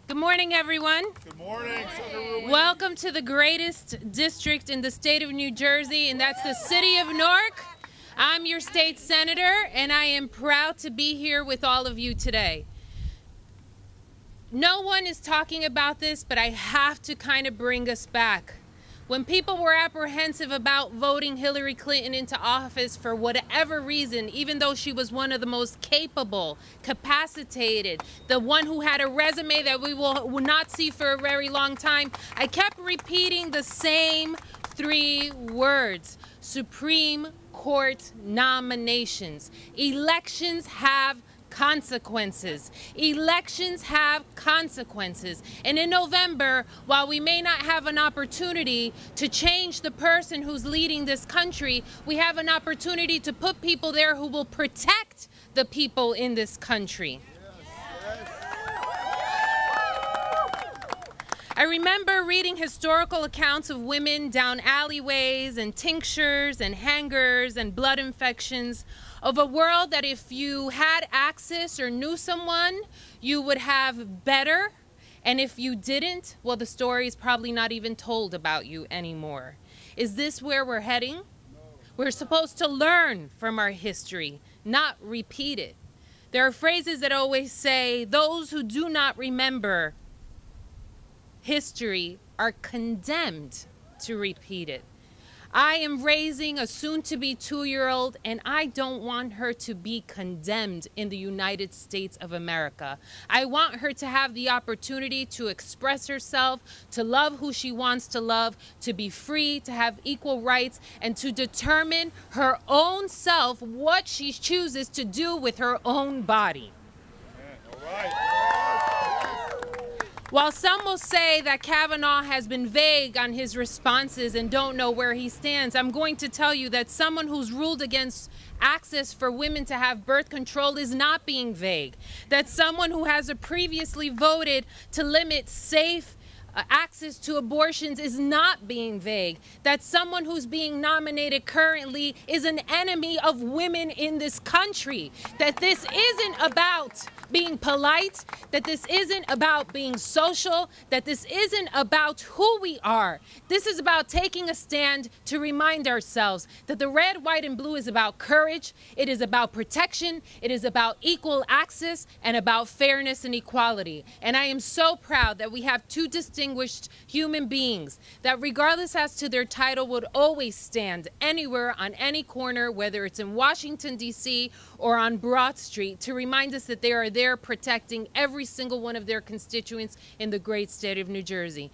Good morning, everyone. Good morning, Senator Ruiz. Welcome to the greatest district in the state of New Jersey, and that's the city of Newark. I'm your state senator, and I am proud to be here with all of you today. No one is talking about this, but I have to kind of bring us back. When people were apprehensive about voting Hillary Clinton into office for whatever reason, even though she was one of the most capable, capacitated, the one who had a resume that we will not see for a very long time, I kept repeating the same three words: Supreme Court nominations. Elections have consequences. Elections have consequences. And in November, while we may not have an opportunity to change the person who's leading this country, we have an opportunity to put people there who will protect the people in this country. I remember reading historical accounts of women down alleyways and tinctures and hangers and blood infections, of a world that if you had access or knew someone, you would have better. And if you didn't, well, the story is probably not even told about you anymore. Is this where we're heading? No. We're supposed to learn from our history, not repeat it. There are phrases that always say, those who do not remember history are condemned to repeat it. I am raising a soon-to-be 2-year-old, and I don't want her to be condemned in the United States of America. I want her to have the opportunity to express herself, to love who she wants to love, to be free, to have equal rights, and to determine her own self what she chooses to do with her own body. All right. While some will say that Kavanaugh has been vague on his responses and don't know where he stands, I'm going to tell you that someone who's ruled against access for women to have birth control is not being vague. That someone who has previously voted to limit safe access to abortions is not being vague. That someone who's being nominated currently is an enemy of women in this country. That this isn't about being polite, that this isn't about being social, that this isn't about who we are. This is about taking a stand to remind ourselves that the red, white, and blue is about courage, it is about protection, it is about equal access, and about fairness and equality. And I am so proud that we have two distinguished human beings that, regardless as to their title, would always stand anywhere on any corner, whether it's in Washington, D.C. or on Broad Street, to remind us that they are there protecting every single one of their constituents in the great state of New Jersey.